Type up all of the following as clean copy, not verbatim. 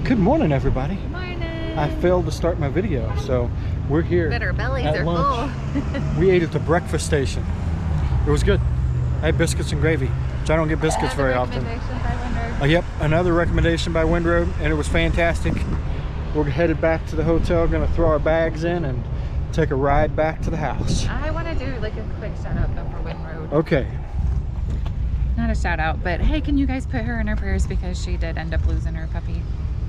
Good morning, everybody. Good morning. I failed to start my video, so we're here. But our bellies at are lunch. full. We ate at the breakfast station. It was good. I had biscuits and gravy, which I don't get biscuits very often. Yep, another recommendation by Windroad, and it was fantastic. We're headed back to the hotel, gonna throw our bags in and take a ride back to the house. I want to do like a quick shout out though for Windroad. Okay. Not a shout out, but hey, can you guys put her in our prayers because she did end up losing her puppy.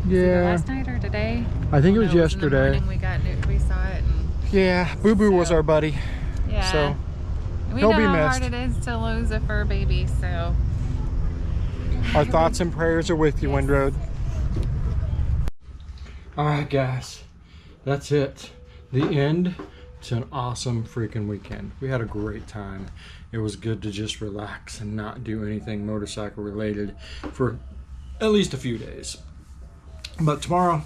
Yeah. Last night or today? I think it was yesterday. In the morning we saw it. And yeah, Boo Boo was our buddy. Yeah. So we he'll know be how missed. hard it is to lose a fur baby, so. Our thoughts and prayers are with you, Yes. Windroad. Alright guys, that's it. The end to an awesome freaking weekend. We had a great time. It was good to just relax and not do anything motorcycle related for at least a few days. But tomorrow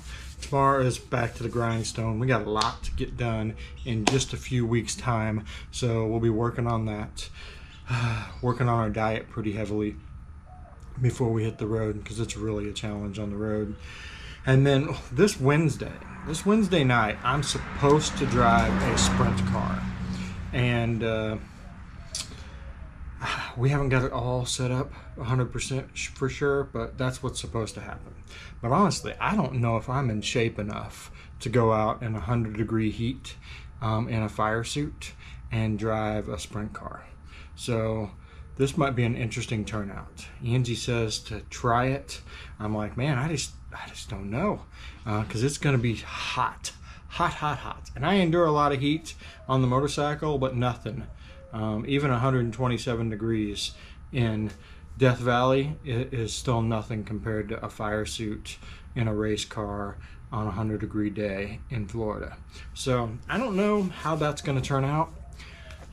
is back to the grindstone. We got a lot to get done in just a few weeks time, so we'll be working on that. Working on our diet pretty heavily before we hit the road, because it's really a challenge on the road. And then this Wednesday night, I'm supposed to drive a sprint car, and we haven't got it all set up 100% for sure, but that's what's supposed to happen. But honestly, I don't know if I'm in shape enough to go out in 100-degree heat in a fire suit and drive a sprint car. So this might be an interesting turnout. Angie says to try it. I'm like, man, I just don't know, because it's going to be hot. And I endure a lot of heat on the motorcycle, but nothing. Even 127 degrees in Death Valley is still nothing compared to a fire suit in a race car on a 100-degree day in Florida. So I don't know how that's going to turn out.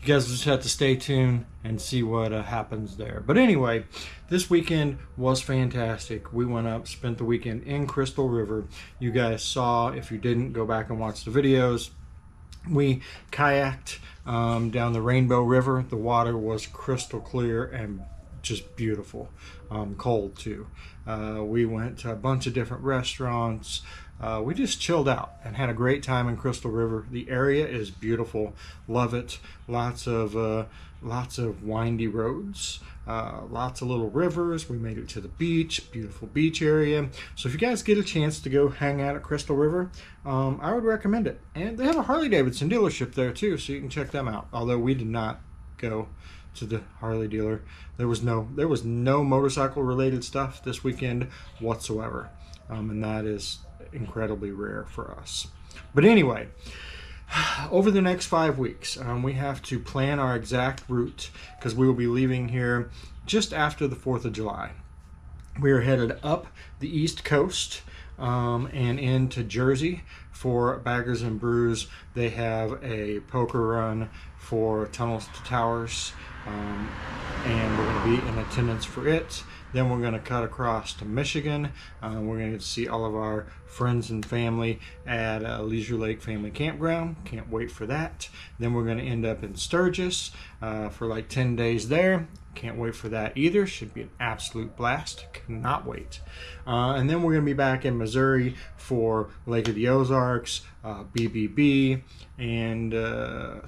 You guys just have to stay tuned and see what happens there. But anyway, this weekend was fantastic. We went up, spent the weekend in Crystal River. You guys saw, if you didn't, go back and watch the videos. We kayaked down the Rainbow River. The water was crystal clear and just beautiful. Cold too. We went to a bunch of different restaurants. We just chilled out and had a great time in Crystal River. The area is beautiful. Love it. Lots of windy roads. Lots of little rivers. We made it to the beach. Beautiful beach area. So if you guys get a chance to go hang out at Crystal River, I would recommend it. And they have a Harley Davidson dealership there too, so you can check them out. Although we did not go to the Harley dealer. There was no motorcycle related stuff this weekend whatsoever. And that is incredibly rare for us. But anyway, over the next 5 weeks, we have to plan our exact route, because we will be leaving here just after the 4th of July. We are headed up the East Coast and into Jersey for Baggers and Brews. They have a poker run for Tunnels to Towers, and we're going to be in attendance for it. Then we're going to cut across to Michigan. We're going to see all of our friends and family at Leisure Lake Family Campground. Can't wait for that. Then we're going to end up in Sturgis for like 10 days there. Can't wait for that either. Should be an absolute blast. Cannot wait. And then we're going to be back in Missouri for Lake of the Ozarks, BBB, and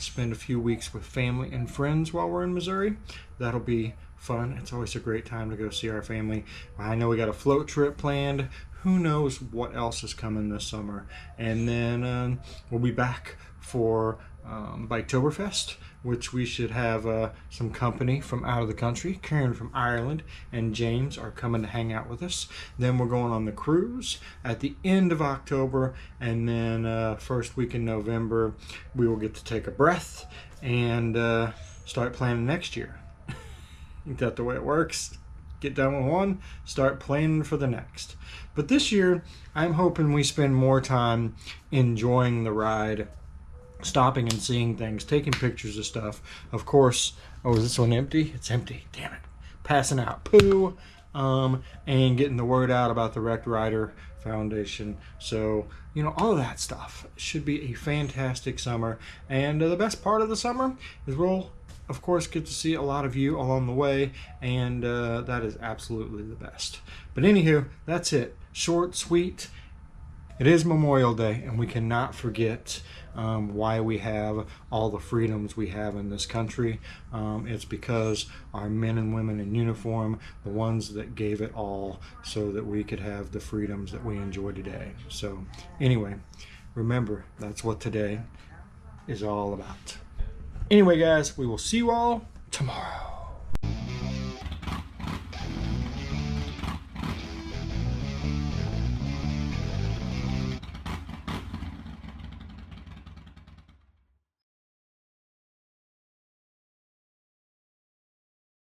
spend a few weeks with family and friends while we're in Missouri. That'll be fun. It's always a great time to go see our family. I know we got a float trip planned. Who knows what else is coming this summer. And then we'll be back for Biketoberfest, which we should have some company from out of the country. Karen from Ireland and James are coming to hang out with us. Then we're going on the cruise at the end of October, and then first week in November we will get to take a breath and start planning next year. Ain't that the way it works? Get done with one, start planning for the next. But this year, I'm hoping we spend more time enjoying the ride, stopping and seeing things, taking pictures of stuff. Of course, oh, is this one empty? It's empty, damn it. Passing out poo, and getting the word out about the Wrecked Rider Foundation. So, you know, all of that stuff. It should be a fantastic summer. And the best part of the summer is we'll, of course, get to see a lot of you along the way, and that is absolutely the best. But anywho, that's it. Short, sweet, it is Memorial Day, and we cannot forget why we have all the freedoms we have in this country. It's because our men and women in uniform, the ones that gave it all so that we could have the freedoms that we enjoy today. So anyway, remember, that's what today is all about. Anyway, guys, we will see you all tomorrow.